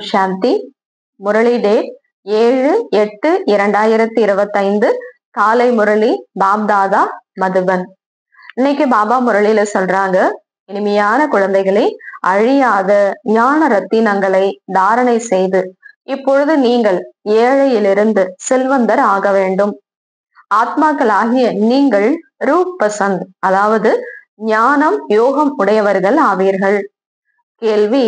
சாந்தி. Murali date 7/8/2025 காலை முரளி பாப்தாதா மதுபன். இன்னைக்கு பாபா முரளியில சொல்றாங்க, இனிமையான குழந்தைகளை, அழியாத ஞான ரத்தினங்களை தாரணை செய்து இப்பொழுது நீங்கள் ஏழையிலிருந்து செல்வந்தர் ஆக வேண்டும். ஆத்மாக்களாகிய நீங்கள் ரூப் பசந்த், அதாவது ஞானம் யோகம் உடையவர்கள் ஆவீர்கள். கேள்வி: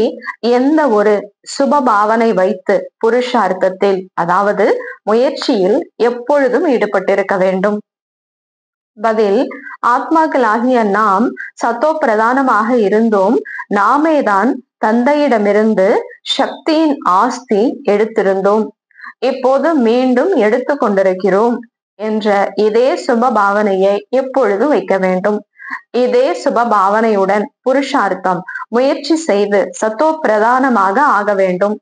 எந்த ஒரு சுப பாவனை வைத்து புருஷார்த்தத்தில், அதாவது முயற்சியில் எப்பொழுதும் ஈடுபட்டிருக்க வேண்டும்? பதில்: ஆத்மாக்களாகிய நாம் சத்தோ பிரதானமாக இருந்தோம். நாமேதான் தந்தையிடமிருந்து சக்தியின் ஆஸ்தி எடுத்திருந்தோம். இப்போது மீண்டும் எடுத்து கொண்டிருக்கிறோம் என்ற இதே சுப பாவனையை எப்பொழுதும் வைக்க வேண்டும். இதே சுப பாவனையுடன் புருஷார்த்தம் முயற்சி செய்து சத்தோ பிரதானமாக ஆக வேண்டும்.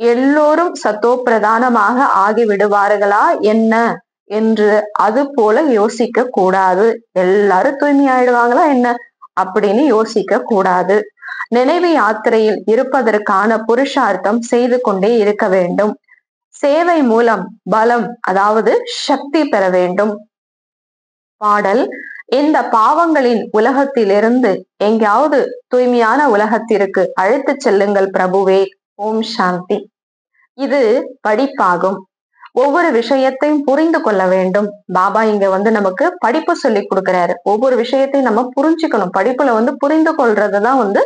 எல்லோரும் சத்தோ பிரதானமாக ஆகிவிடுவார்களா என்ன என்று அது போல யோசிக்க கூடாது. எல்லாரும் தூய்மையாயிடுவாங்களா என்ன அப்படின்னு யோசிக்க கூடாது. நினைவு யாத்திரையில் இருப்பதற்கான புருஷார்த்தம் செய்து கொண்டே இருக்க வேண்டும். சேவை மூலம் பலம், அதாவது சக்தி பெற வேண்டும். பாடல்: இந்த பாவங்களின் உலகத்திலிருந்து எங்காவது தூய்மையான உலகத்திற்கு அழைத்து செல்லுங்கள் பிரபுவே. ஓம் சாந்தி. இது படிப்பாகும். ஒவ்வொரு விஷயத்தையும் புரிந்து கொள்ள வேண்டும். பாபா இங்க நமக்கு படிப்பு சொல்லி கொடுக்கிறாரு. ஒவ்வொரு விஷயத்தையும் நம்ம புரிஞ்சுக்கணும். படிப்புல புரிந்து கொள்றதுதான்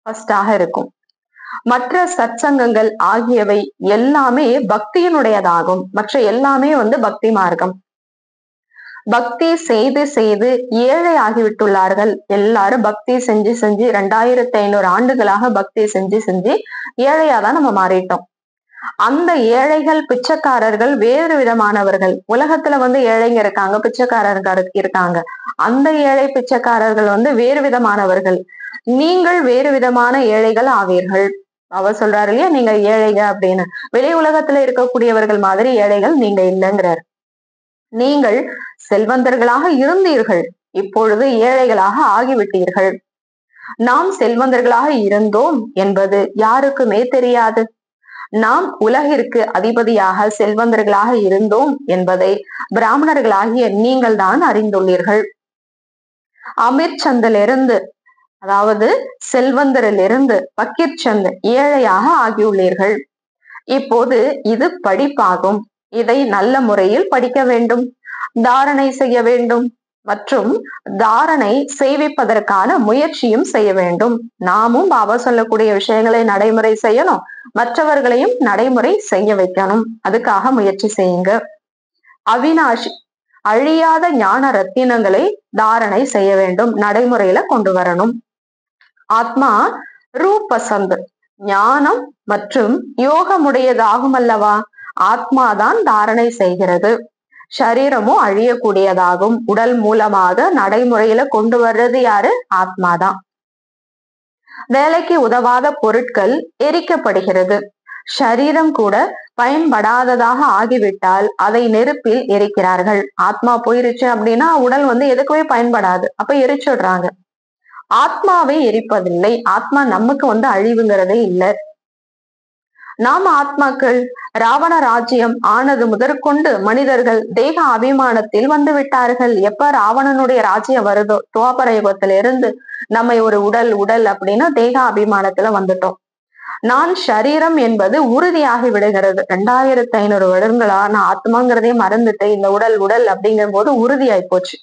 ஃபர்ஸ்டாக இருக்கும். மற்ற சத்சங்கங்கள் ஆகியவை எல்லாமே பக்தியினுடையதாகும். மற்ற எல்லாமே பக்தி மார்க்கம். பக்தி செய்து செய்து ஏழை ஆகிவிட்டுள்ளார்கள். எல்லாரும் பக்தி செஞ்சு செஞ்சு 2500 ஆண்டுகளாக பக்தி செஞ்சு செஞ்சு ஏழையாதான் நம்ம மாறிட்டோம். அந்த ஏழைகள் பிச்சைக்காரர்கள் வேறு விதமானவர்கள். உலகத்துல ஏழைங்க இருக்காங்க, பிச்சைக்காரர்கள் இருக்காங்க. அந்த ஏழை பிச்சைக்காரர்கள் வேறு விதமானவர்கள். நீங்கள் வேறு விதமான ஏழைகள் ஆவீர்கள். அவர் சொல்றாரு இல்லையா, நீங்க ஏழைங்க அப்படின்னு. வெளி உலகத்துல இருக்கக்கூடியவர்கள் மாதிரி ஏழைகள் நீங்க இல்லைங்கிறார். நீங்கள் செல்வந்தர்களாக இருந்தீர்கள், இப்பொழுது ஏழைகளாக ஆகிவிட்டீர்கள். நாம் செல்வந்தர்களாக இருந்தோம் என்பது யாருக்குமே தெரியாது. நாம் உலகிற்கு அதிபதியாக செல்வந்தர்களாக இருந்தோம் என்பதை பிராமணர்களாகிய நீங்கள் தான் அறிந்துள்ளீர்கள். அமீர் சந்திலிருந்து, அதாவது செல்வந்தரிலிருந்து பக்கீர் சந்த் ஏழையாக ஆகியுள்ளீர்கள். இப்போது இது படிப்பாகும். இதை நல்ல முறையில் படிக்க வேண்டும், தாரணை செய்ய வேண்டும் மற்றும் தாரணை செய்விப்பதற்கான முயற்சியும் செய்ய வேண்டும். நாமும் பாபா சொல்லக்கூடிய விஷயங்களை நடைமுறை செய்யணும், மற்றவர்களையும் நடைமுறை செய்ய வைக்கணும். அதுக்காக முயற்சி செய்யுங்க. அவினாஷி, அழியாத ஞான ரத்தினங்களை தாரணை செய்ய வேண்டும், நடைமுறையில கொண்டு வரணும். ஆத்மா ரூப் பசந்த், ஞானம் மற்றும் யோகமுடையதாகும் அல்லவா. ஆத்மாதான் தாரணை செய்கிறது. சரீரமும் அழியக்கூடியதாகும். உடல் மூலமாக நடைமுறையில கொண்டு வர்றது யாரு? ஆத்மாதான். வேலைக்கு உதவாத பொருட்கள் எரிக்கப்படுகிறது. சரீரம் கூட பயன்படாததாக ஆகிவிட்டால் அதை நெருப்பில் எரிக்கிறார்கள். ஆத்மா போயிருச்சு அப்படின்னா உடல் எதுக்குமே பயன்படாது, அப்ப எரிச்சுடுறாங்க. ஆத்மாவை எரிப்பதில்லை. ஆத்மா நமக்கு அழிவுங்கிறதே இல்லை. நாம் ஆத்மாக்கள். ராவண ராஜ்யம் ஆனது முதற்கொண்டு மனிதர்கள் தேக அபிமானத்தில் விட்டார்கள். எப்ப ராவணனுடைய ராஜ்யம் வருதோ, துவாபர யுகத்திலிருந்து நம்ம ஒரு உடல் உடல் அப்படின்னா தேக அபிமானத்துல வந்துட்டோம். நான் சரீரம் என்பது உறுதியாகி விடுகிறது. 2500 வருடங்களா நான் ஆத்மாங்கிறதே மறந்துட்டு இந்த உடல் உடல் அப்படிங்கிற போது உறுதியாய் போச்சு.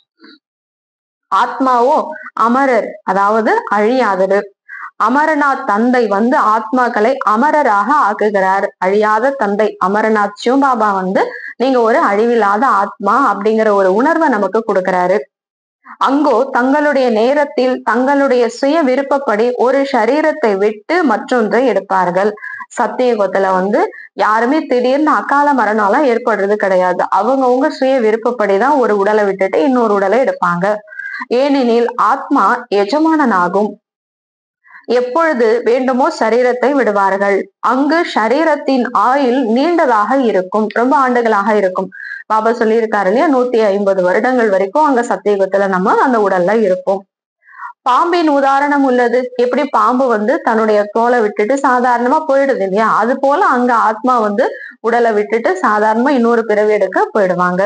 ஆத்மாவோ அமரர், அதாவது அழியாதது. அமரநாத் தந்தை ஆத்மாக்களை அமரராக ஆக்குகிறார். அழியாத தந்தை அமரநாத் சிவபாபா நீங்க ஒரு அழிவில்லாத ஆத்மா அப்படிங்கிற ஒரு உணர்வை நமக்கு கொடுக்கிறாரு. அங்கோ தங்களுடைய நேரத்தில் தங்களுடைய சுய விருப்பப்படி ஒரு சரீரத்தை விட்டு மற்றொன்றை எடுப்பார்கள். சத்தியுகத்துல யாருமே திடீர்னு அகால மரணம் எல்லாம் ஏற்படுறது கிடையாது. அவங்கவுங்க சுய விருப்பப்படிதான் ஒரு உடலை விட்டுட்டு இன்னொரு உடலை எடுப்பாங்க. ஏனெனில் ஆத்மா எஜமானனாகும். எப்பொழுது வேண்டுமோ சரீரத்தை விடுவார்கள். அங்கு சரீரத்தின் ஆயுள் நீண்டதாக இருக்கும், ரொம்ப ஆண்டுகளாக இருக்கும். பாபா சொல்லியிருக்காரு இல்லையா, 150 வருடங்கள் வரைக்கும் அங்க சத்தியுகத்துல நம்ம அந்த உடல்ல இருப்போம். பாம்பின் உதாரணம் உள்ளது. எப்படி பாம்பு தன்னுடைய தோலை விட்டுட்டு சாதாரணமா போயிடுது இல்லையா, அது போல அங்க ஆத்மா உடலை விட்டுட்டு சாதாரணமா இன்னொரு பிறவி எடுக்க போயிடுவாங்க.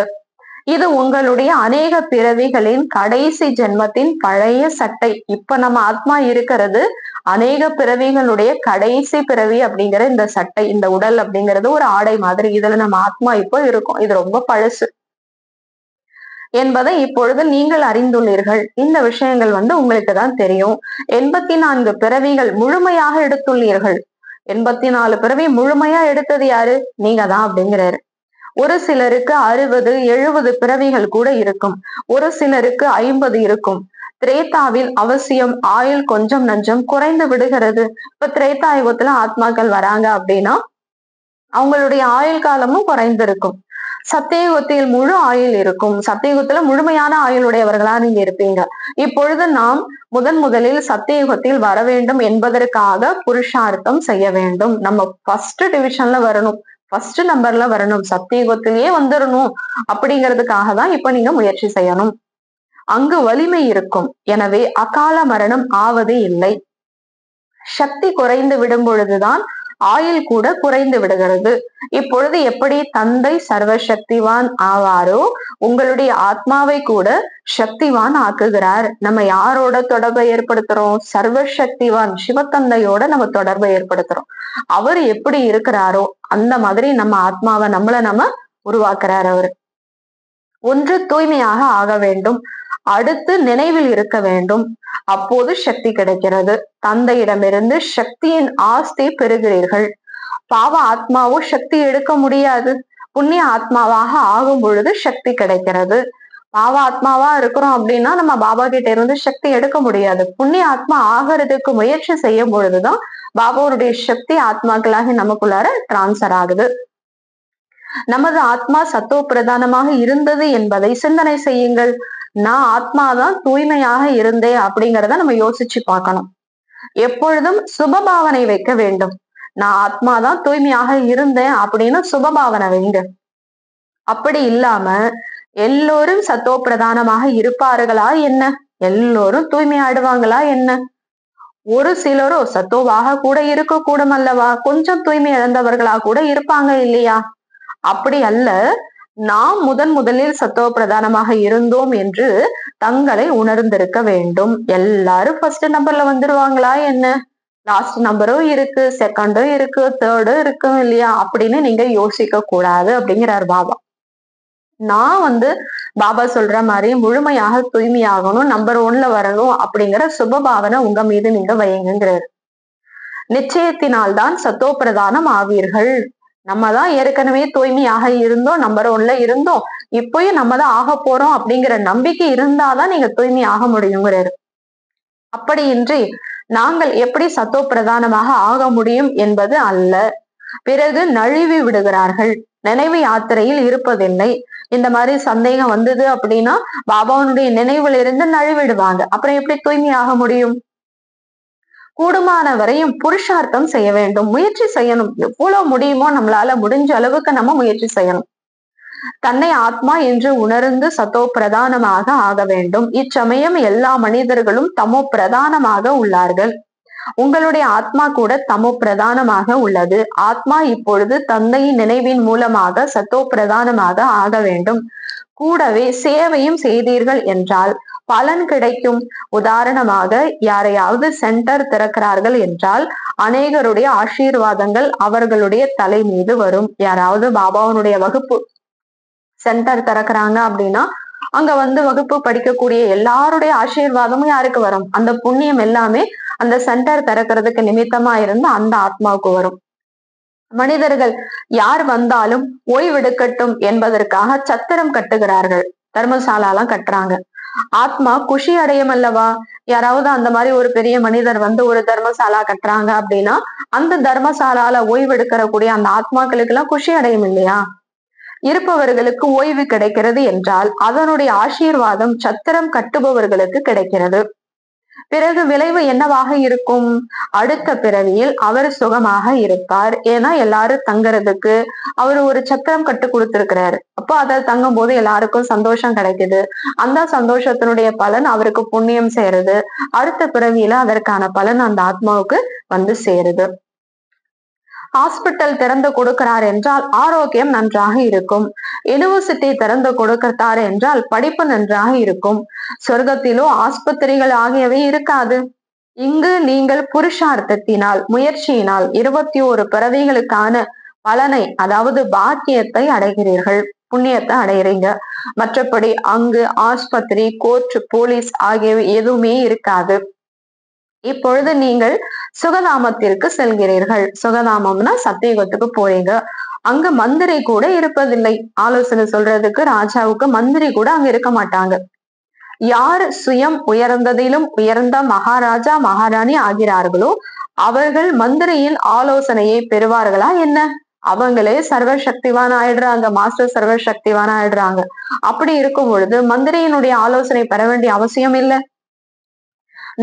இது உங்களுடைய அநேக பிறவிகளின் கடைசி ஜென்மத்தின் பழைய சட்டை. இப்ப நம்ம ஆத்மா இருக்கிறது அநேக பிறவிகளுடைய கடைசி பிறவி அப்படிங்கிற இந்த சட்டை, இந்த உடல் அப்படிங்கிறது ஒரு ஆடை மாதிரி. இதுல நம்ம ஆத்மா இப்போ இருக்கும். இது ரொம்ப பழசு என்பதை இப்பொழுது நீங்கள் அறிந்துள்ளீர்கள். இந்த விஷயங்கள் உங்களுக்கு தான் தெரியும். 84 பிறவிகள் முழுமையாக எடுத்துள்ளீர்கள். 84 பிறவி முழுமையா எடுத்தது யாரு? நீங்க தான் அப்படிங்கிறாரு. ஒரு சிலருக்கு 60, 70 பிறவிகள் கூட இருக்கும். ஒரு சிலருக்கு 50 இருக்கும். திரேதாவில் அவசியம் ஆயுள் கொஞ்சம் நஞ்சம் குறைந்து விடுகிறது. இப்ப திரேதா யுகத்துல ஆத்மாக்கள் வராங்க அப்படின்னா அவங்களுடைய ஆயுள் காலமும் குறைந்திருக்கும். சத்தியயுகத்தில் முழு ஆயுள் இருக்கும். சத்தியயுகத்துல முழுமையான ஆயுளுடையவர்களா நீங்க இருப்பீங்க. இப்பொழுது நாம் முதலில் சத்தியயுகத்தில் வர வேண்டும் என்பதற்காக புருஷார்த்தம் செய்ய வேண்டும். நம்ம ஃபர்ஸ்ட் டிவிஷன்ல வரணும், ஃபர்ஸ்ட் நம்பர்ல வரணும், சத்தியயுகத்திலேயே வந்துடணும் அப்படிங்கிறதுக்காக தான் இப்ப நீங்க முயற்சி செய்யணும். அங்கு வலிமை இருக்கும். எனவே அகால மரணம் ஆவது இல்லை. சக்தி குறைந்து விடும் பொழுதுதான் ஆயுள் கூட குறைந்து விடுகிறது. இப்பொழுது எப்படி தந்தை சர்வசக்திவான் ஆவாரோ உங்களுடைய ஆத்மாவை கூட சக்திவான் ஆக்குகிறார். நம்ம யாரோட தொடர்பை ஏற்படுத்துறோம்? சர்வசக்திவான் சிவத்தந்தையோட நம்ம தொடர்பை ஏற்படுத்துறோம். அவர் எப்படி இருக்கிறாரோ அந்த மாதிரி நம்ம ஆத்மாவை நம்ம உருவாக்குறார். அவர் ஒன்று தூய்மையாக ஆக வேண்டும், அடுத்து நினைவில் இருக்க வேண்டும். அப்போது சக்தி கிடைக்கிறது. தந்தையிடமிருந்து சக்தியின் ஆஸ்தி பெறுகிறீர்கள். பாவ ஆத்மாவோ சக்தி எடுக்க முடியாது. புண்ணிய ஆத்மாவாக ஆகும் பொழுது சக்தி கிடைக்கிறது. பாவ ஆத்மாவா இருக்கிறோம் அப்படின்னா நம்ம பாபா கிட்ட இருந்து சக்தி எடுக்க முடியாது. புண்ணிய ஆத்மா ஆகிறதுக்கு முயற்சி செய்யும் பொழுதுதான் பாபாவுடைய சக்தி ஆத்மாக்களாகி நமக்குள்ளார டிரான்ஸ்பர் ஆகுது. நமது ஆத்மா சத்தோ பிரதானமாக இருந்தது என்பதை சிந்தனை செய்யுங்கள். நான் ஆத்மாதான் தூய்மையாக இருந்தேன் அப்படிங்கிறத நம்ம யோசிச்சு பார்க்கணும். எப்பொழுதும் சுபபாவனை வைக்க வேண்டும். நான் ஆத்மாதான் தூய்மையாக இருந்தேன் அப்படின்னு சுபபாவனை வைங்க. அப்படி இல்லாம எல்லோரும் சத்தோ பிரதானமாக இருப்பார்களா என்ன? எல்லோரும் தூய்மையாடுவாங்களா என்ன? ஒரு சிலரோ சத்தோவாக கூட இருக்க கூடும் அல்லவா? கொஞ்சம் தூய்மை இழந்தவர்களா கூட இருப்பாங்க இல்லையா? அப்படி அல்ல. நாம் முதலில் சத்தோ பிரதானமாக இருந்தோம் என்று தங்களை உணர்ந்திருக்க வேண்டும். எல்லாரும் ஃபர்ஸ்ட் நம்பர்ல வந்துருவாங்களா என்ன? லாஸ்ட் நம்பரும் இருக்கு, செகண்டும் இருக்கு, தேர்டும் இருக்கும் இல்லையா? அப்படின்னு நீங்க யோசிக்க கூடாது அப்படிங்கிறார் பாபா. நான் பாபா சொல்ற மாதிரி முழுமையாக தூய்மையாகணும், நம்பர் 1ல வரணும் அப்படிங்கிற சுபபாவனை உங்க மீது நீங்க வையுங்கிறார். நிச்சயத்தினால்தான் சத்தோ பிரதானம் ஆவீர்கள். நம்ம தான் ஏற்கனவே தூய்மையாக இருந்தோம், நம்பர் 1ல இருந்தோம், இப்பயும் நம்ம தான் ஆக போறோம் அப்படிங்கிற நம்பிக்கை இருந்தாதான் நீங்க தூய்மை ஆக முடியுங்கிறாரு. அப்படியின்றி நாங்கள் எப்படி சத்தோ பிரதானமாக ஆக முடியும் என்பது அல்ல. பிறகு நழுவி விடுகிறார்கள், நினைவு யாத்திரையில் இருப்பதில்லை. இந்த மாதிரி சந்தேகம் வந்தது அப்படின்னா பாபாவுடைய நினைவுல இருந்து நழுவிடுவாங்க. அப்புறம் எப்படி தூய்மையாக முடியும்? கூடுமான வரையும் புருஷார்த்தம் செய்ய வேண்டும், முயற்சி செய்யணும். எவ்வளவு முடியுமோ நம்மளால முடிஞ்ச அளவுக்கு நம்ம முயற்சி செய்யணும். தன்னை ஆத்மா என்று உணர்ந்து சத்தோ பிரதானமாக ஆக வேண்டும். இச்சமயம் எல்லா மனிதர்களும் தமோ பிரதானமாக உள்ளார்கள். உங்களுடைய ஆத்மா கூட தமோ பிரதானமாக உள்ளது. ஆத்மா இப்பொழுது தந்தையின் நினைவின் மூலமாக சத்தோ பிரதானமாக ஆக வேண்டும். கூடவே சேவையும் செய்தீர்கள் என்றால் பலன் கிடைக்கும். உதாரணமாக யாரையாவது சென்டர் திறக்கிறார்கள் என்றால் அநேகருடைய ஆசீர்வாதங்கள் அவர்களுடைய தலை மீது வரும். யாராவது பாபாவுடைய வகுப்பு சென்டர் திறக்கிறாங்க அப்படின்னா அங்க வகுப்பு படிக்கக்கூடிய எல்லாருடைய ஆசீர்வாதமும் யாருக்கு வரும்? அந்த புண்ணியம் எல்லாமே அந்த சென்டர் திறக்கிறதுக்கு நிமித்தமா இருந்து அந்த ஆத்மாவுக்கு வரும். மனிதர்கள் யார் வந்தாலும் ஓய்வெடுக்கட்டும் என்பதற்காக சத்திரம் கட்டுகிறார்கள், தர்மசாலாலாம் கட்டுறாங்க. ஆத்மா குஷி அடையும் அல்லவா? யாராவது அந்த மாதிரி ஒரு பெரிய மனிதர் ஒரு தர்மசாலா கட்டுறாங்க அப்படின்னா அந்த தர்மசாலால ஓய்வெடுக்கிற கூடிய அந்த ஆத்மாக்களுக்கு எல்லாம் குஷி அடையும் இல்லையா? இருப்பவர்களுக்கு ஓய்வு கிடைக்கிறது என்றால் அதனுடைய ஆசீர்வாதம் சத்திரம் கட்டுபவர்களுக்கு கிடைக்கிறது. பிறகு விளைவு என்னவாக இருக்கும்? அடுத்த பிறவியில் அவர் சுகமாக இருப்பார். ஏன்னா எல்லாரும் தங்குறதுக்கு அவரு ஒரு சத்திரம் கட்டு கொடுத்திருக்கிறாரு. அப்போ அதை தங்கும் போது எல்லாருக்கும் சந்தோஷம் கிடைக்குது. அந்த சந்தோஷத்தினுடைய பலன் அவருக்கு புண்ணியம் சேருது. அடுத்த பிறவியில அதற்கான பலன் அந்த ஆத்மாவுக்கு வந்து சேருது. ஹாஸ்பிட்டல் திறந்து கொடுக்கிறார் என்றால் ஆரோக்கியம் நன்றாக இருக்கும். யூனிவர்சிட்டி திறந்து கொடுக்கிறார் என்றால் படிப்பு நன்றாக இருக்கும். சொர்க்கத்திலோ ஆஸ்பத்திரிகள் ஆகியவை இருக்காது. இங்கு நீங்கள் புருஷார்த்தத்தினால் முயற்சியினால் 21 பிறவிகளுக்கான பலனை, அதாவது பாக்கியத்தை அடைகிறீர்கள், புண்ணியத்தை அடைகிறீங்க. மற்றபடி அங்கு ஆஸ்பத்திரி, கோர்ட், போலீஸ் ஆகியவை எதுவுமே இருக்காது. இப்பொழுது நீங்கள் சுகதாமத்திற்கு செல்கிறீர்கள். சுகதாமம்னா சத்தியுகத்துக்கு போறீங்க. அங்க மந்திரி கூட இருப்பதில்லை. ஆலோசனை சொல்றதுக்கு ராஜாவுக்கு மந்திரி கூட அங்க இருக்க மாட்டாங்க. யார் சுயம் உயர்ந்ததிலும் உயர்ந்த மகாராஜா மகாராணி ஆகிறார்களோ அவர்கள் மந்திரியின் ஆலோசனையை பெறுவார்களா என்ன? அவங்களே சர்வசக்திவான ஆயிடுறாங்க, மாஸ்டர் சர்வசக்திவான ஆயிடுறாங்க. அப்படி இருக்கும் பொழுது மந்திரியினுடைய ஆலோசனை பெற வேண்டிய அவசியம் இல்லை.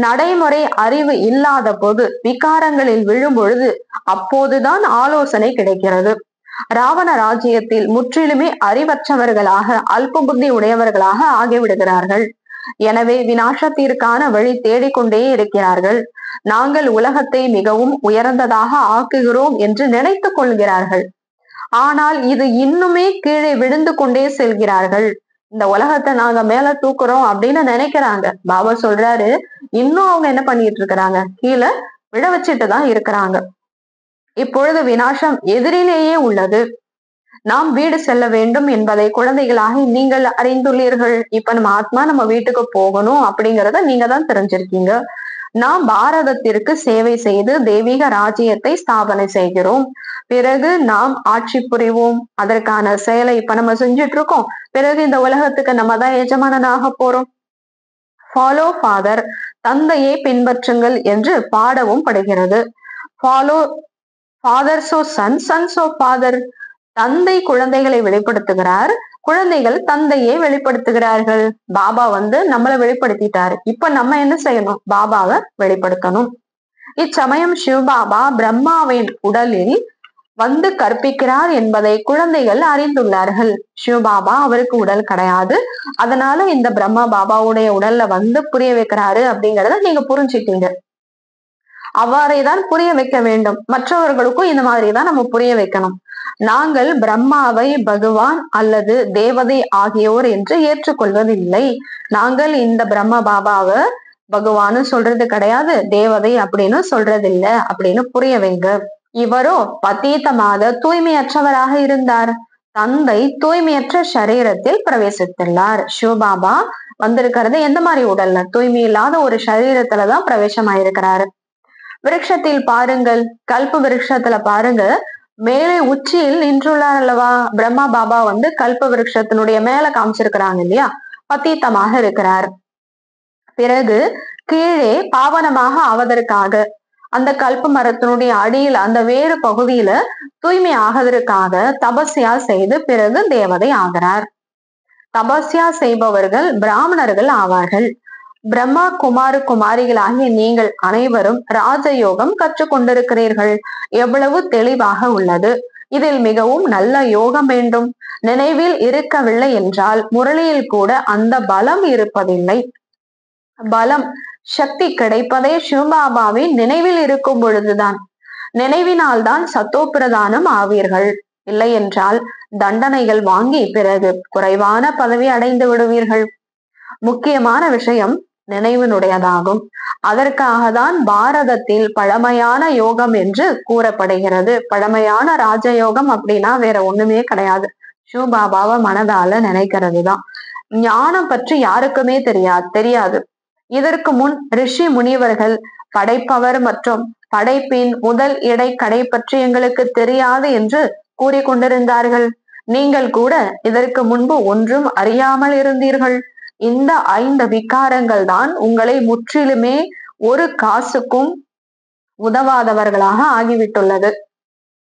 நடைமுறை அறிவு இல்லாத போது விகாரங்களில் விழும் பொழுது அப்போதுதான் ஆலோசனை கிடைக்கிறது. ராவண ராஜ்யத்தில் முற்றிலுமே அறிவற்றவர்களாக அல்ப புத்தி உடையவர்களாக ஆகிவிடுகிறார்கள். எனவே விநாசத்திற்கான வழி தேடிக்கொண்டே இருக்கிறார்கள். நாங்கள் உலகத்தை மிகவும் உயர்ந்ததாக ஆக்குகிறோம் என்று நினைத்துக் கொள்கிறார்கள். ஆனால் இது இன்னுமே கீழே விழுந்து கொண்டே செல்கிறார்கள். இந்த உலகத்தை நாங்க மேல தூக்குறோம் அப்படின்னு நினைக்கிறாங்க. பாபா சொல்றாரு, இன்னும் அவங்க என்ன பண்ணிட்டு இருக்கிறாங்க? கீழே விழ வச்சுட்டுதான் இருக்கிறாங்க. இப்பொழுது விநாசம் எதிரிலேயே உள்ளது. நாம் வீடு செல்ல வேண்டும் என்பதை குழந்தைகளாக நீங்கள் அறிந்துள்ளீர்கள். இப்ப நம்ம ஆத்மா நம்ம வீட்டுக்கு போகணும் அப்படிங்கறத நீங்க தான் தெரிஞ்சிருக்கீங்க. நாம் பாரதத்திற்கு சேவை செய்து தெய்வீக ராஜ்யத்தை ஸ்தாபனை செய்கிறோம். பிறகு நாம் ஆட்சி புரிவோம். அதற்கான செயலை இப்ப நம்ம செஞ்சுட்டு இருக்கோம். பிறகு இந்த உலகத்துக்கு நம்ம தான் எஜமானனாக போறோம். ஃபாலோ ஃபாதர், தந்தையை பின்பற்றுங்கள் என்று பாடவும் படுகிறது. Follow father so son, son so father. தந்தை குழந்தைகளை வெளிப்படுத்துகிறார், குழந்தைகள் தந்தையை வெளிப்படுத்துகிறார்கள். பாபா நம்மளை வெளிப்படுத்திட்டாரு. இப்ப நம்ம என்ன செய்யணும்? பாபாவை வெளிப்படுத்தணும். இச்சமயம் சிவபாபா பிரம்மாவின் உடலில் கற்பிக்கிறார் என்பதை குழந்தைகள் அறிந்துள்ளார்கள். சிவபாபா அவருக்கு உடல் கிடையாது. அதனால இந்த பிரம்மா பாபாவுடைய உடல்ல புரிய வைக்கிறாரு அப்படிங்கறத நீங்க புரிஞ்சுட்டீங்க. அவ்வாறேதான் புரிய வைக்க வேண்டும். மற்றவர்களுக்கும் இந்த மாதிரிதான் நம்ம புரிய வைக்கணும். நாங்கள் பிரம்மாவை பகவான் அல்லது தேவதை ஆகியோர் என்று ஏற்றுக்கொள்வதில்லை. நாங்கள் இந்த பிரம்ம பாபாவை பகவான்னு சொல்றது கிடையாது, தேவதை அப்படின்னு சொல்றதில்லை அப்படின்னு புரிய வைங்க. இவரோ பதீதமாக தூய்மையற்றவராக இருந்தார். தந்தை தூய்மையற்ற சரீரத்தில் பிரவேசித்துள்ளார். சிவபாபா வந்திருக்கிறது எந்த மாதிரி உடல்ல? தூய்மை இல்லாத ஒரு சரீரத்துலதான் பிரவேசமாயிருக்கிறாரு. விருட்சத்தில் பாருங்கள், கல்ப விருட்சத்துல பாருங்க, மேலே உச்சியில் நின்றுள்ளார் அல்லவா? பிரம்மா பாபா கல்ப விருட்சத்தினுடைய மேல காமிச்சிருக்கிறாங்க இல்லையா? பத்தீத்தமாக இருக்கிறார். பிறகு கீழே பாவனமாக ஆவதற்காக அந்த கல்ப மரத்தினுடைய அடியில் அந்த வேறு பகுதியில தூய்மை ஆவதற்காக தபஸ்யா செய்து பிறகு தேவதை ஆகிறார். தபஸ்யா செய்பவர்கள் பிராமணர்கள் ஆவார்கள். பிரம்மா குமார குமாரிகளாகிய நீங்கள் அனைவரும் ராஜயோகம் கற்றுக் கொண்டிருக்கிறீர்கள். எவ்வளவு தெளிவாக உள்ளது! இதில் மிகவும் நல்ல யோகம் வேண்டும். நினைவில் இருக்கவில்லை என்றால் முரளியில் கூட அந்த பலம் இருப்பதில்லை. பலம், சக்தி கிடைப்பதே சிவபாபாவின் நினைவில் இருக்கும் பொழுதுதான். நினைவினால் தான் சத்தோப்பிரதானம் ஆவீர்கள். இல்லை என்றால் தண்டனைகள் வாங்கி பிறகு குறைவான பதவி அடைந்து விடுவீர்கள். முக்கியமான விஷயம் நினைவினுடையதாகும். அதற்காக தான் பாரதத்தில் பழமையான யோகம் என்று கூறப்படுகிறது. பழமையான ராஜயோகம் அப்படின்னா வேற ஒண்ணுமே கிடையாது. சிவபாபாவை மனதால நினைக்கிறதுதான். ஞானம் பற்றி யாருக்குமே தெரியாது. இதற்கு முன் ரிஷி முனிவர்கள் படைப்பவர் மற்றும் படைப்பின் முதல் இடை கடை பற்றி எங்களுக்கு தெரியாது என்று கூறிக்கொண்டிருந்தார்கள். நீங்கள் கூட இதற்கு முன்பு ஒன்றும் அறியாமல் இருந்தீர்கள். இந்த 5 விகாரங்கள் தான் உங்களை முற்றிலுமே ஒரு காசுக்கும் உதவாதவர்களாக ஆகிவிட்டுள்ளது.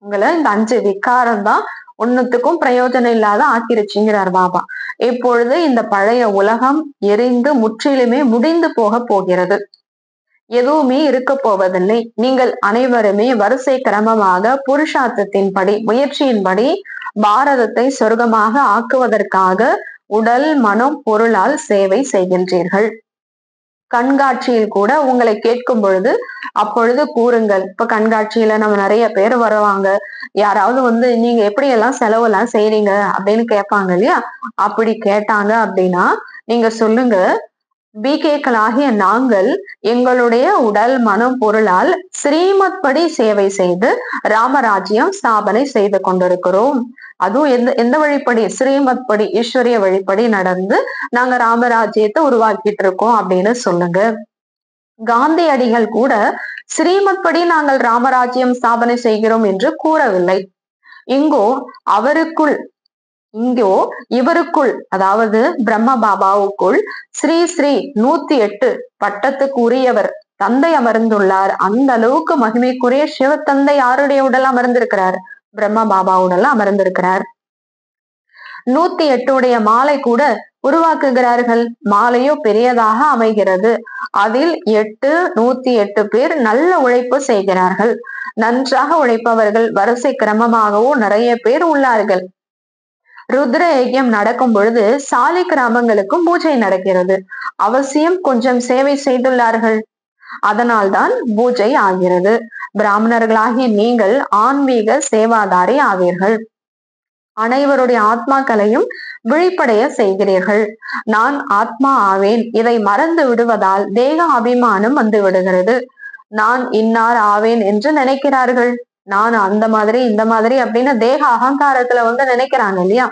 உங்களை இந்த 5 விகாரம் தான் ஒன்னுத்துக்கும் பிரயோஜனம் இல்லாத ஆக்கிருச்சுங்கிறார் பாபா. இப்பொழுது இந்த பழைய உலகம் எரிந்து முற்றிலுமே முடிந்து போக போகிறது. எதுவுமே இருக்க போவதில்லை. நீங்கள் அனைவருமே வரிசை கிரமமாக புருஷார்த்தத்தின்படி, முயற்சியின்படி பாரதத்தை சொர்க்கமாக ஆக்குவதற்காக உடல், மனம், பொருளால் சேவை செய்கின்றீர்கள். கண்காட்சியில் கூட உங்களை கேட்கும் பொழுது அப்பொழுது கூறுங்கள். இப்ப கண்காட்சியில நம்ம நிறைய பேர் வருவாங்க. யாராவது நீங்க எப்படி எல்லாம் செலவு எல்லாம் செய்றீங்க அப்படின்னு கேட்பாங்க இல்லையா? அப்படி கேட்டாங்க அப்படின்னா நீங்க சொல்லுங்க, பிகேக்களாகிய நாங்கள் எங்களுடைய உடல், மனம், பொருளால் ஸ்ரீமத் படி சேவை செய்து ராமராஜ்யம் ஸ்தாபனை செய்து கொண்டிருக்கிறோம். அதுவும் எந்த எந்த வழிப்படி? ஸ்ரீமத் படி, ஈஸ்வரிய வழிப்படி நடந்து நாங்க ராமராஜ்யத்தை உருவாக்கிட்டு இருக்கோம் அப்படின்னு சொல்லுங்க. காந்தியடிகள் கூட ஸ்ரீமத் படி நாங்கள் ராமராஜ்யம் ஸ்தாபனை செய்கிறோம் என்று கூறவில்லை. இங்கோ அவருக்குள் இவருக்குள், அதாவது பிரம்ம பாபாவுக்குள் ஸ்ரீ ஸ்ரீ 108 பட்டத்துக்கு உரியவர் தந்தை அமர்ந்துள்ளார். அந்த அளவுக்கு மகிமைக்குரிய சிவத்தந்தை யாருடைய உடல் அமர்ந்திருக்கிறார்? பிரம்ம பாபா உடல் அமர்ந்திருக்கிறார். 108 உடைய மாலை கூட உருவாக்குகிறார்கள். மாலையோ பெரியதாக அமைகிறது. அதில் 108 பேர் நல்ல உழைப்பு செய்கிறார்கள். நன்றாக உழைப்பவர்கள் வரிசை கிரமமாகவும் நிறைய பேர் உள்ளார்கள். ருத்ர யஜ்யம் நடக்கும் பொழுது சாலி கிராமங்களுக்கும் பூஜை நடக்கிறது. அவசியம் கொஞ்சம் சேவை செய்துள்ளார்கள். அதனால்தான் பூஜை ஆகிறது. பிராமணர்களாகிய நீங்கள் ஆன்மீக சேவாதாரி ஆவீர்கள். அனைவருடைய ஆத்மாக்களையும் விழிப்படைய செய்கிறீர்கள். நான் ஆத்மா ஆவேன், இதை மறந்து விடுவதால் தேக அபிமானம் வந்து விடுகிறது. நான் இன்னார் ஆவேன் என்று நினைக்கிறார்கள். நான் அந்த மாதிரி இந்த மாதிரி அப்படின்னு தேக அகங்காரத்துல நினைக்கிறாங்க இல்லையா?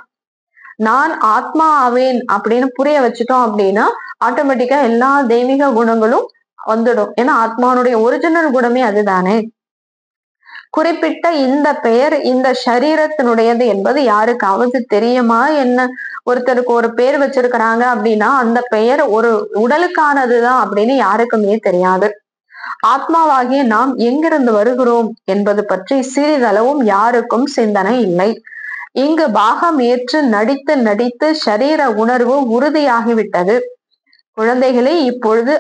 நான் ஆத்மா ஆவேன் அப்படின்னு புரிய வச்சுட்டோம் அப்படின்னா ஆட்டோமேட்டிக்கா எல்லா தெய்வீக குணங்களும் வந்துடும். ஏன்னா ஆத்மானுடைய ஒரிஜினல் குணமே அதுதானே. குறிப்பிட்ட இந்த பெயர் இந்த சரீரத்தினுடையது என்பது யாருக்காவது தெரியுமா என்ன? ஒருத்தருக்கு ஒரு பெயர் வச்சிருக்கிறாங்க அப்படின்னா அந்த பெயர் ஒரு உடலுக்கானதுதான் அப்படின்னு யாருக்குமே தெரியாது. ஆத்மாவாகிய நாம் எங்கிருந்து வருகிறோம் என்பது பற்றி சிறிதளவும் யாருக்கும் சிந்தனை இல்லை. இங்கு பாகம் ஏற்று நடித்து நடித்து சரீர உணர்வு உறுதியாகிவிட்டது. குழந்தைகளே, இப்பொழுது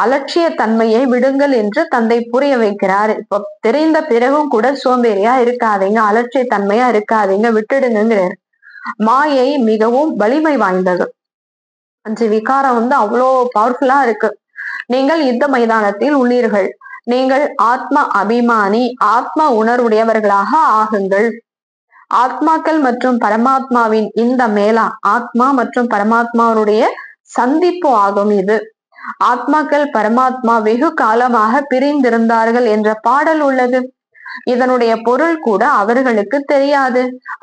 அலட்சிய தன்மையை விடுங்கள் என்று தந்தை புரிய வைக்கிறார். இப்ப தெரிந்த பிறகும் கூட சோம்பேறியா இருக்காதீங்க, அலட்சிய தன்மையா இருக்காதீங்க, விட்டுடுங்கிறார். மாயை மிகவும் வலிமை வாய்ந்தது. 5 விகாரம் அவ்வளோ பவர்ஃபுல்லா இருக்கு. நீங்கள் யுத்த மைதானத்தில் உள்ளீர்கள். நீங்கள் ஆத்ம அபிமானி, ஆத்ம உணர்வுடையவர்களாக ஆகுங்கள். ஆத்மாக்கள் மற்றும் பரமாத்மாவின் இந்த மேலா ஆத்மா மற்றும் பரமாத்மாவுடைய சந்திப்பு ஆகும் இது. ஆத்மாக்கள் பரமாத்மா வெகு காலமாக பிரிந்திருந்தார்கள் என்ற பாடல் உள்ளது. இதனுடைய பொருள் கூட அவர்களுக்கு தெரியாது.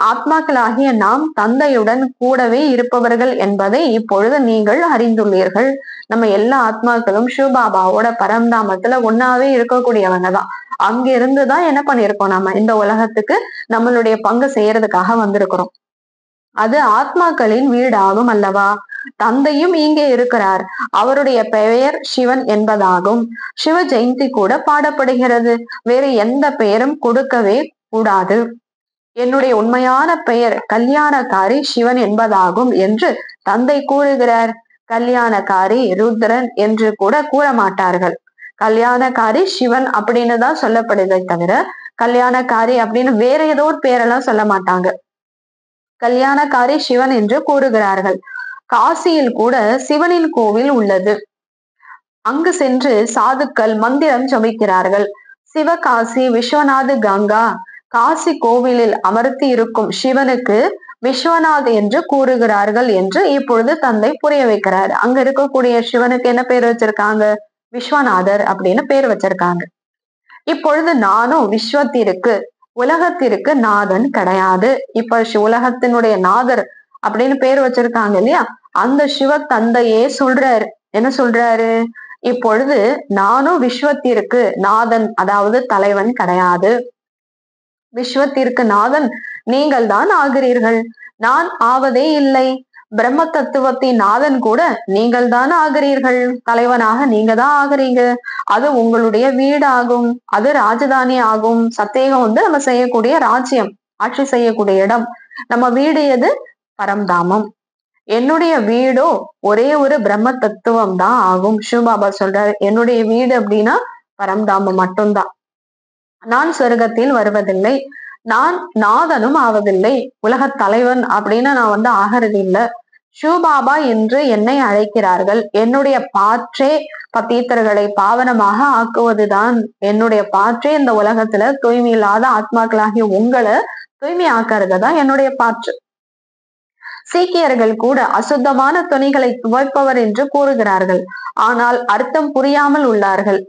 ஆத்மாக்களாகிய நாம் தந்தையுடன் கூடவே இருப்பவர்கள் என்பதை இப்பொழுது நீங்கள் அறிந்துள்ளீர்கள். நம்ம எல்லா ஆத்மாக்களும் சிவபாபாவோட பரந்தாமத்துல ஒன்னாவே இருக்கக்கூடியவங்க தான். அங்க இருந்துதான் என்ன பண்ணிருக்கோம்? நம்ம இந்த உலகத்துக்கு நம்மளுடைய பங்கு செய்யறதுக்காக வந்திருக்கிறோம். அது ஆத்மாக்களின் வீடாகும் அல்லவா? தந்தையும் இங்கே இருக்கிறார். அவருடைய பெயர் சிவன் என்பதாகும். சிவ ஜெயந்தி கூட பாடப்படுகிறது. வேறு எந்த பெயரும் கொடுக்கவே கூடாது. என்னுடைய உண்மையான பெயர் கல்யாணக்காரி சிவன் என்பதாகும் என்று தந்தை கூறுகிறார். கல்யாணக்காரி ருத்ரன் என்று கூட கூற மாட்டார்கள். கல்யாணக்காரி சிவன் அப்படின்னு தான் சொல்லப்படுதே தவிர கல்யாணக்காரி அப்படின்னு வேற ஏதோ ஒரு பேரெல்லாம் சொல்ல மாட்டாங்க. கல்யாணக்காரி சிவன் என்று கூறுகிறார்கள். காசியில் கூட சிவனின் கோவில் உள்ளது. அங்கு சென்று சாதுக்கள் மந்திரம் ஜபிக்கிறார்கள். சிவகாசி விஸ்வநாத் கங்கா. காசி கோவிலில் அமர்த்தி இருக்கும் சிவனுக்கு விஸ்வநாத் என்று கூறுகிறார்கள் என்று இப்பொழுது தந்தை புரிய வைக்கிறார். அங்க இருக்கக்கூடிய சிவனுக்கு என்ன பேர் வச்சிருக்காங்க? விஸ்வநாதர் அப்படின்னு பேர் வச்சிருக்காங்க. இப்பொழுது நானும் விஸ்வத்திற்கு, உலகத்திற்கு நாதன் கிடையாது. இப்ப உலகத்தினுடைய நாதர் அப்படின்னு பேர் வச்சிருக்காங்க இல்லையா? அந்த சிவ தந்தையே சொல்றாரு. என்ன சொல்றாரு? இப்பொழுது நானும் விஸ்வத்திற்கு நாதன், அதாவது தலைவன் கிடையாது. விஸ்வத்திற்கு நாதன் நீங்கள் தான் ஆகிறீர்கள். நான் ஆவதே இல்லை. பிரம்ம தத்துவத்தின் நாதன் கூட நீங்கள் தான் ஆகிறீர்கள். தலைவனாக நீங்க தான் ஆகிறீங்க. அது உங்களுடைய வீடாகும். அது ராஜதானி ஆகும். சத்தியகம் நம்ம செய்யக்கூடிய ராஜ்யம், ஆட்சி செய்யக்கூடிய இடம். நம்ம வீடு எது? பரம்தாமம். என்னுடைய வீடோ ஒரே ஒரு பிரம்ம தத்துவம் தான் ஆகும். சிவபாபா சொல்றாரு, என்னுடைய வீடு அப்படின்னா பரம்தாமம் மட்டும்தான். நான் சொர்க்கத்தில் வருவதில்லை, நான் நாதனும் ஆவதில்லை, உலகத் தலைவன் அப்படின்னு நான் ஆகிறது இல்லை. சிவபாபா என்று என்னை அழைக்கிறார்கள். என்னுடைய பாற்றே பத்தீத்தர்களை பாவனமாக ஆக்குவதுதான். என்னுடைய பாற்றே இந்த உலகத்துல தூய்மை இல்லாத ஆத்மாக்களாகிய உங்களை தூய்மை ஆக்குறது தான் என்னுடைய பாற்று. சீக்கியர்கள் கூட அசுத்தமான துணிகளை துவைப்பவர் என்று கூறுகிறார்கள். ஆனால் அர்த்தம் புரியாமல் உள்ளார்கள்.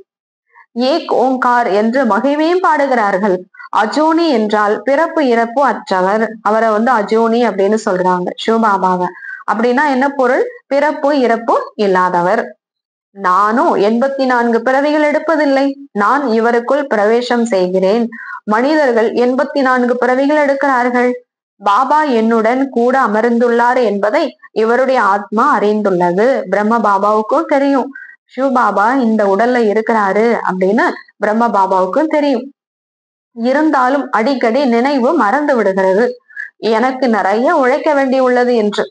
ஏக் ஓங்கார் என்று மகிமையும் பாடுகிறார்கள். அஜோனி என்றால் பிறப்பு இறப்பு அற்றவர். அவரை அஜோனி அப்படின்னு சொல்றாங்க சிவபாபாவை. அப்படின்னா என்ன பொருள்? பிறப்பு இறப்பு இல்லாதவர். நானும் 84 பிறவிகள் எடுப்பதில்லை. நான் இவருக்குள் பிரவேசம் செய்கிறேன். மனிதர்கள் 84 பிறவிகள் எடுக்கிறார்கள். பாபா என்னுடன் கூட அமர்ந்துள்ளார் என்பதை இவருடைய ஆத்மா அறிந்துள்ளது. பிரம்ம பாபாவுக்கும் தெரியும் சிவபாபா இந்த உடல்ல இருக்கிறாரு அப்படின்னு பிரம்ம பாபாவுக்கும் தெரியும். இருந்தாலும் அடிக்கடி நினைவு மறந்து விடுகிறது. எனக்கு நிறைய உழைக்க வேண்டி உள்ளது என்று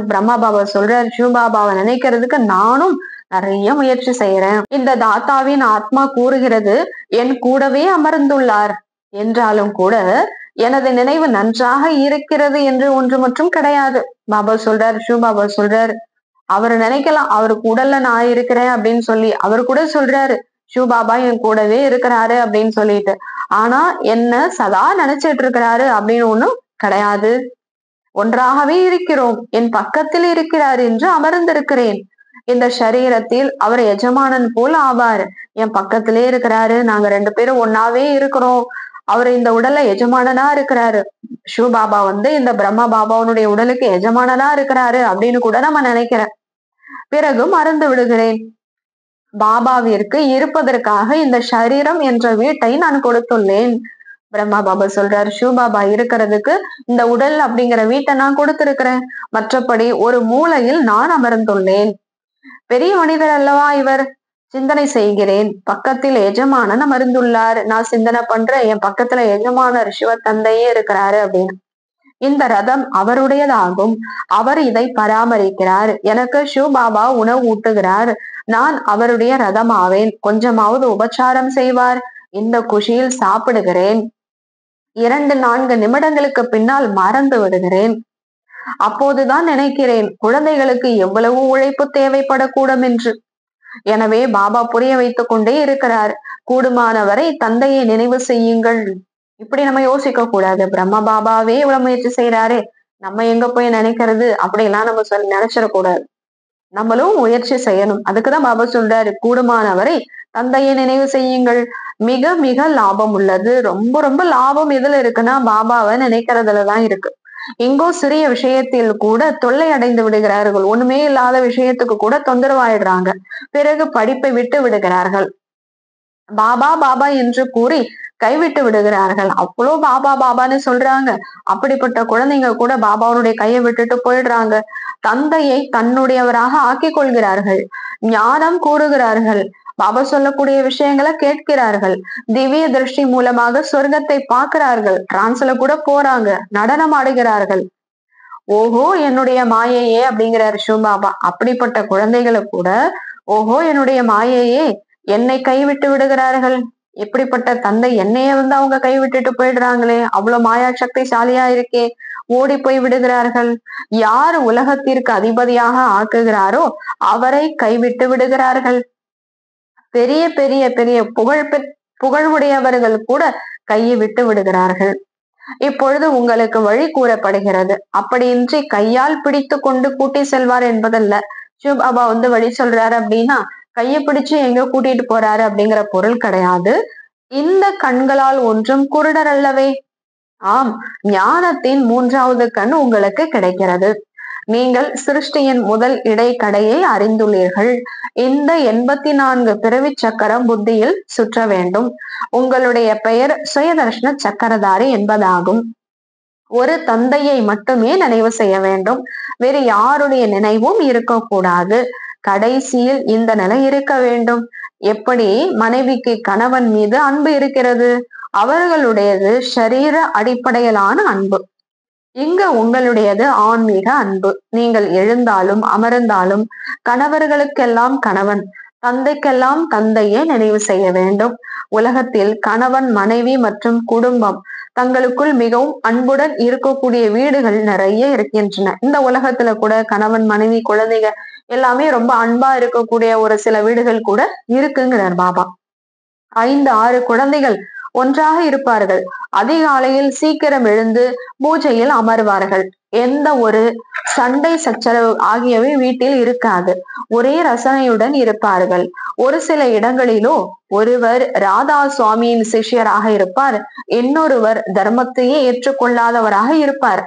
பிரம்ம பாபா சொல்றார். சிவபாபாவை நினைக்கிறதுக்கு நானும் நிறைய முயற்சி செய்யறேன். இந்த தாத்தாவின் ஆத்மா கூறுகிறது என் கூடவே அமர்ந்துள்ளார் என்றாலும் கூட எனது நினைவு நன்றாக இருக்கிறது என்று ஒன்று மட்டும் கிடையாது. பாபா சொல்றார், சிவபாபா சொல்றார், அவர் நினைக்கலாம் அவருக்கு உடல்ல நான் இருக்கிறேன் அப்படின்னு சொல்லி. அவர் கூட சொல்றாரு சிவபாபா என் கூடவே இருக்கிறாரு அப்படின்னு சொல்லிட்டு. ஆனா என்ன சதா நினைச்சிட்டு இருக்கிறாரு அப்படின்னு ஒண்ணும் கிடையாது. ஒன்றாகவே இருக்கிறோம், என் பக்கத்தில் இருக்கிறார் என்று அமர்ந்திருக்கிறேன். இந்த சரீரத்தில் அவர் எஜமானன் போல் ஆவார். என் பக்கத்திலே இருக்கிறாரு, நாங்க 2 பேரும் ஒன்னாவே இருக்கிறோம். அவர் இந்த உடல்ல எஜமானனா இருக்கிறாரு. சிவபாபா இந்த பிரம்ம பாபாவுடைய உடலுக்கு எஜமானனா இருக்கிறாரு அப்படின்னு கூட நம்ம நினைக்கிறேன். பிறகு மறந்து விடுகிறேன். பாபாவிற்கு இருப்பதற்காக இந்த சரீரம் என்ற வீட்டை நான் கொடுத்துள்ளேன். பிரம்மா பாபா சொல்றாரு, சிவபாபா இருக்கிறதுக்கு இந்த உடல் அப்படிங்கிற வீட்டை நான் கொடுத்திருக்கிறேன். மற்றபடி ஒரு மூலையில் நான் அமர்ந்துள்ளேன். பெரிய மனிதர் அல்லவா இவர். சிந்தனை செய்கிறேன், பக்கத்தில் எஜமானன் அமர்ந்துள்ளார். நான் சிந்தனை பண்றேன், என் பக்கத்துல எஜமானர் சிவ தந்தையே இருக்கிறாரு அப்படின்னு. இந்த ரதம் அவருடையதாகும். அவர் இதை பராமரிக்கிறார். எனக்கு சிவபாபா உணவு ஊட்டுகிறார். நான் அவருடைய ரதம் ஆவேன். கொஞ்சமாவது உபச்சாரம் செய்வார். இந்த குஷியில் சாப்பிடுகிறேன். 2-4 நிமிடங்களுக்கு பின்னால் மறந்து விடுகிறேன். அப்போதுதான் நினைக்கிறேன் குழந்தைகளுக்கு எவ்வளவு உழைப்பு தேவைப்படக்கூடும் என்று. எனவே பாபா புரிய வைத்துக் கொண்டே இருக்கிறார். கூடுமானவரை தந்தையை நினைவு செய்யுங்கள். இப்படி நம்ம யோசிக்க கூடாது. பிரம்ம பாபாவே இவ்வளவு முயற்சி செய்யறாரு, நம்ம எங்க போய் நினைக்கிறது அப்படிலாம் நம்ம நினைச்சிடக்கூடாது. நம்மளும் முயற்சி செய்யணும். அதுக்குதான் பாபா சொல்றாரு, கூடுமானவரை தந்தையை நினைவு செய்யுங்கள். மிக மிக லாபம் உள்ளது. ரொம்ப ரொம்ப லாபம் எதுல இருக்குன்னா பாபாவை நினைக்கிறதுலதான் இருக்கு. எங்கோ சிறிய விஷயத்தில் கூட தொல்லை அடைந்து விடுகிறார்கள். ஒண்ணுமே இல்லாத விஷயத்துக்கு கூட தொந்தரவாயிடுறாங்க. பிறகு படிப்பை விட்டு விடுகிறார்கள். பாபா பாபா என்று கூறி கைவிட்டு விடுகிறார்கள். அவ்வளோ பாபா பாபான்னு சொல்றாங்க. அப்படிப்பட்ட குழந்தைங்க கூட பாபாவுடைய கையை விட்டுட்டு போயிடுறாங்க. தந்தையை தன்னுடையவராக ஆக்கிக் கொள்கிறார்கள். ஞானம் கூறுகிறார்கள். பாபா சொல்லக்கூடிய விஷயங்களை கேட்கிறார்கள். திவ்ய திருஷ்டி மூலமாக சொர்க்கத்தை பார்க்கிறார்கள். டிரான்ஸ்ல கூட போறாங்க, நடனம் ஆடுகிறார்கள். ஓஹோ என்னுடைய மாயையே அப்படிங்கிறாரு சிவபாபா. அப்படிப்பட்ட குழந்தைகளை கூட ஓஹோ என்னுடைய மாயையே, என்னை கைவிட்டு விடுகிறார்கள். எப்படிப்பட்ட தந்தை என்னைய அவங்க கைவிட்டுட்டு போயிடுறாங்களே, அவ்வளவு மாயா சக்திசாலியா இருக்கே, ஓடி போய் விடுகிறார்கள். யார் உலகத்திற்கு அதிபதியாக ஆக்குகிறாரோ அவரை கைவிட்டு விடுகிறார்கள். பெரிய பெரிய பெரிய புகழுடையவர்கள் கூட கையை விட்டு விடுகிறார்கள். இப்பொழுது உங்களுக்கு வழி கூறப்படுகிறது. அப்படியின்றி கையால் பிடித்து கொண்டு கூட்டி செல்வார் என்பதல்ல. சிவபாபா வழி சொல்றாரு அப்படின்னா கையை பிடிச்சு எங்க கூட்டிட்டு போறாரு அப்படிங்கிற பொருள் கிடையாது. இந்த கண்களால் ஒன்றும் குருடர் அல்லவே. ஆம், ஞானத்தின் 3வது கண் உங்களுக்கு கிடைக்கிறது. நீங்கள் சிருஷ்டியின் முதல் இடைக்கடையை அறிந்துள்ளீர்கள். இந்த 84 பிறவி சக்கரம் புத்தியில் சுற்ற வேண்டும். உங்களுடைய பெயர் சுயதர்ஷன சக்கரதாரி என்பதாகும். ஒரு தந்தையை மட்டுமே நினைவு செய்ய வேண்டும். வேறு யாருடைய நினைவும் இருக்கக்கூடாது. கடைசியில் இந்த நிலை இருக்க வேண்டும். எப்படி மனைவிக்கு கணவன் மீது அன்பு இருக்கிறது, அவர்களுடையது ஷரீர அடிப்படையிலான அன்பு. இங்க உங்களுடையது ஆன்மீக அன்பு. நீங்கள் எழுந்தாலும் அமர்ந்தாலும் கணவர்களுக்கெல்லாம் கணவன், தந்தைக்கெல்லாம் தந்தையே நினைவு செய்ய வேண்டும். உலகத்தில் கணவன், மனைவி மற்றும் குடும்பம் தங்களுக்குள் மிகவும் அன்புடன் இருக்கக்கூடிய வீடுகள் நிறைய இருக்கின்றன. இந்த உலகத்துல கூட கணவன், மனைவி, குழந்தைகள் எல்லாமே ரொம்ப அன்பா இருக்கக்கூடிய ஒரு சில வீடுகள் கூட இருக்குங்கிறார் பாபா. 5, 6 குழந்தைகள் ஒன்றாக இருப்பார்கள். அதிகாலையில் சீக்கிரம் எழுந்து பூஜையில் அமர்வார்கள். எந்த ஒரு சண்டை சச்சரவு ஆகியவை வீட்டில் இருக்காது. ஒரே ரசனையுடன் இருப்பார்கள். ஒரு சில இடங்களிலோ ஒருவர் ராதா சுவாமியின் சிஷ்யராக இருப்பார், இன்னொருவர் தர்மத்தையே ஏற்றுக்கொள்ளாதவராக இருப்பார்.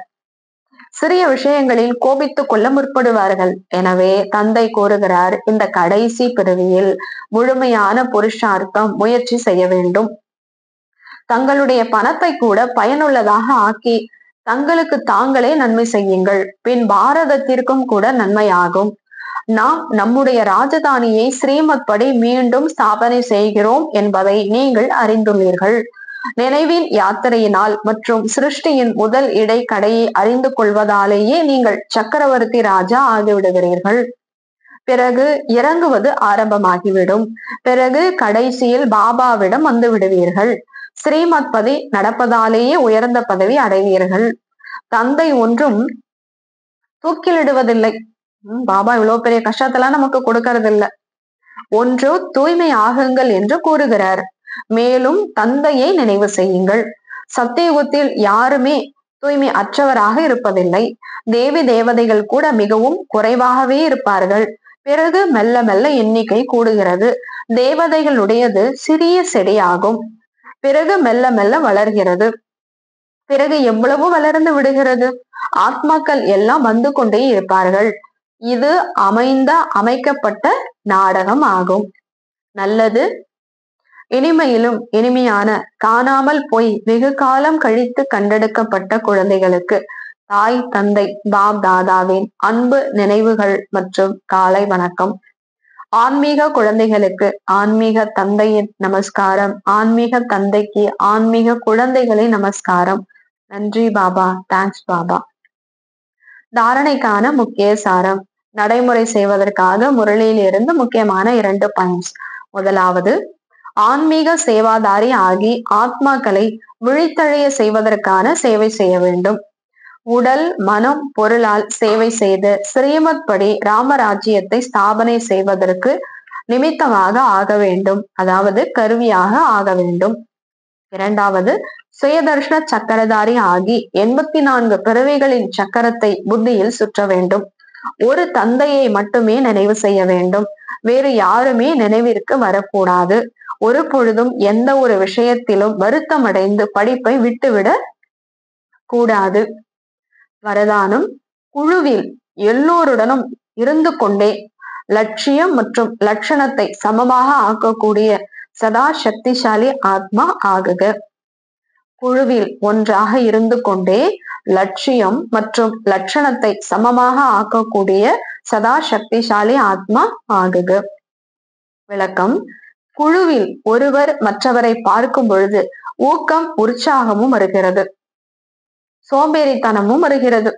சிறிய விஷயங்களில் கோபித்துக் கொள்ள முற்படுவார்கள். எனவே தந்தை கூறுகிறார், இந்த கடைசி பிறவியில் முழுமையான புருஷார்த்தம் முயற்சி செய்ய வேண்டும். தங்களுடைய பணத்தை கூட பயனுள்ளதாக ஆக்கி தங்களுக்கு தாங்களே நன்மை செய்யுங்கள். பின் பாரதத்திற்கும் கூட நன்மையாகும். நாம் நம்முடைய ராஜதானியை ஸ்ரீமத் படி மீண்டும் ஸ்தாபனை செய்கிறோம் என்பதை நீங்கள் அறிந்துள்ளீர்கள். நினைவின் யாத்திரையினால் மற்றும் சிருஷ்டியின் முதல் இடைக்கடையை அறிந்து கொள்வதாலேயே நீங்கள் சக்கரவர்த்தி ராஜா ஆகிவிடுகிறீர்கள். பிறகு இறங்குவது ஆரம்பமாகிவிடும். பிறகு கடைசியில் பாபாவிடம் வந்து விடுவீர்கள். ஸ்ரீமத் பதி நடப்பதாலேயே உயர்ந்த பதவி அடைவீர்கள். தந்தை ஒன்றும் தூக்கிலிடுவதில்லை. பாபா இவ்வளவு பெரிய கஷ்டத்தெல்லாம் நமக்கு கொடுக்கறது இல்ல. ஒன்று தூய்மை ஆகுங்கள் என்று கூறுகிறார். மேலும் தந்தையை நினைவு செய்யுங்கள். சத்தியுகத்தில் யாருமே தூய்மை அற்றவராக இருப்பதில்லை. தேவி தேவதைகள் கூட மிகவும் குறைவாகவே இருப்பார்கள். பிறகு மெல்ல மெல்ல எண்ணிக்கை கூடுகிறது. தேவதைகளுடையது சிறிய செடியாகும். பிறகு மெல்ல மெல்ல வளர்கிறது. பிறகு எவ்வளவு வளர்ந்து விடுகிறது. ஆத்மாக்கள் எல்லாம் வந்து கொண்டே இருப்பார்கள். இது அமைக்கப்பட்ட நாடகம் ஆகும். நல்லது. இனிமையிலும் இனிமையான காணாமல் போய் வெகு காலம் கழித்து கண்டெடுக்கப்பட்ட குழந்தைகளுக்கு தாய் தந்தை பாப் தாதாவின் அன்பு நினைவுகள் மற்றும் காலை வணக்கம். ஆன்மீக குழந்தைகளுக்கு ஆன்மீக தந்தையின் நமஸ்காரம். ஆன்மீக தந்தைக்கு ஆன்மீக குழந்தைகளின் நமஸ்காரம். நன்றி பாபா. தேங்க்ஸ் பாபா. தாரணைக்கான முக்கிய சாரம். நடைமுறை செய்வதற்காக முரளியில் இருந்து முக்கியமான 2 பாயிண்ட்ஸ். முதலாவது, ஆன்மீக சேவாதாரி ஆகி ஆத்மாக்களை விழித்தழிய செய்வதற்கான சேவை செய்ய வேண்டும். உடல் மனம் பொருளால் சேவை செய்து ஸ்ரீமத் படி ராமராஜ்யத்தை ஸ்தாபனை செய்வதற்கு நிமித்தமாக ஆக வேண்டும். அதாவது கருவியாக ஆக வேண்டும். இரண்டாவது, சுயதர்ஷன சக்கரதாரி ஆகி 84 பிறவிகளின் சக்கரத்தை புத்தியில் சுற்ற வேண்டும். ஒரு தந்தையை மட்டுமே நினைவு செய்ய வேண்டும். வேறு யாருமே நினைவிற்கு வரக்கூடாது. ஒரு பொழுதும் எந்த ஒரு விஷயத்திலும் வருத்தமடைந்து படிப்பை விட்டுவிட கூடாது. வரதானம். குழுவில் எல்லோருடனும் இருந்து கொண்டே லட்சியம் மற்றும் லட்சணத்தை சமமாக ஆக்கக்கூடிய சதா சக்திசாலி ஆத்மா ஆகுக. குழுவில் ஒன்றாக இருந்து கொண்டே லட்சியம் மற்றும் லட்சணத்தை சமமாக ஆக்கக்கூடிய சதா சக்திசாலி ஆத்மா ஆகுக. விளக்கம். குழுவில் ஒருவர் மற்றவரை பார்க்கும் பொழுது ஊக்கம் உற்சாகமும் வருகிறது, சோம்பேறித்தனமும் வருகிறது.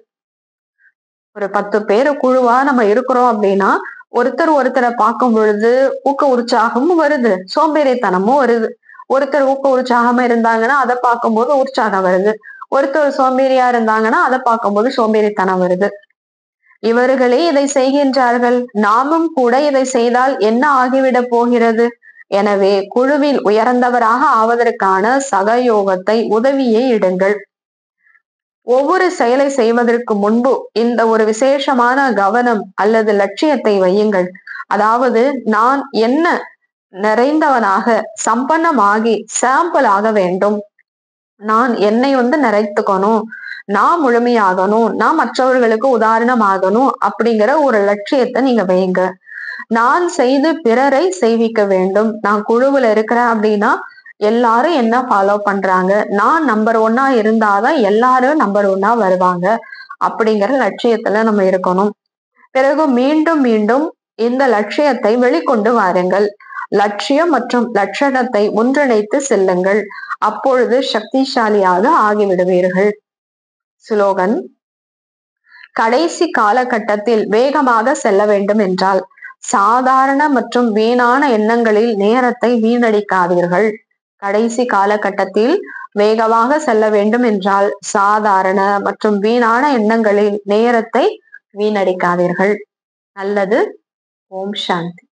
ஒரு 10 பேர் குழுவா நம்ம இருக்கிறோம் அப்படின்னா ஒருத்தரை பார்க்கும் பொழுது ஊக்க உற்சாகமும் வருது, சோம்பேறித்தனமும் வருது. ஒருத்தர் ஊக்க உற்சாகமா இருந்தாங்கன்னா அதை பார்க்கும்போது உற்சாகம் வருது. ஒருத்தர் சோம்பேறியா இருந்தாங்கன்னா அதை பார்க்கும்போது சோம்பேறித்தனம் வருது. இவர்களே இதை செய்கின்றார்கள், நாமும் கூட இதை செய்தால் என்ன ஆகிவிடப் போகிறது? எனவே குழுவில் உயர்ந்தவராக ஆவதற்கான சகயோகத்தை உதவியை இடுங்கள். ஒவ்வொரு செயலை செய்வதற்கு முன்பு இந்த ஒரு விசேஷமான கவனம் அல்லது லட்சியத்தை வையுங்கள். அதாவது நான் என்ன நிறைந்தவனாக சம்பன்னமாகி சாம்பிள் ஆக வேண்டும். நான் என்னை நிறைத்துக்கணும், நான் முழுமையாகணும், நான் மற்றவர்களுக்கு உதாரணமாகணும் அப்படிங்கிற ஒரு லட்சியத்தை நீங்க வைங்க. நான் செய்து பிறரை செய்விக்க வேண்டும். நான் குழுவுல இருக்கிறேன் அப்படின்னா எல்லாரும் என்ன ஃபாலோ பண்றாங்க, நான் நம்பர் 1 இருந்தாதான் எல்லாரும் நம்பர் 1 வருவாங்க அப்படிங்கிற லட்சியத்துல நம்ம இருக்கணும். பிறகு மீண்டும் மீண்டும் இந்த லட்சியத்தை வெளிக்கொண்டு வாருங்கள். லட்சியம் மற்றும் லட்சணத்தை ஒன்றிணைத்து செல்லுங்கள். அப்பொழுது சக்திசாலியாக ஆகிவிடுவீர்கள். ஸ்லோகன். கடைசி காலகட்டத்தில் வேகமாக செல்ல வேண்டும் என்றால் சாதாரண மற்றும் வீணான எண்ணங்களில் நேரத்தை வீணடிக்காதீர்கள். கடைசி காலகட்டத்தில் வேகமாக செல்ல வேண்டும் என்றால் சாதாரண மற்றும் வீணான எண்ணங்களில் நேரத்தை வீணடிக்காதீர்கள். நல்லது. ஓம் சாந்தி.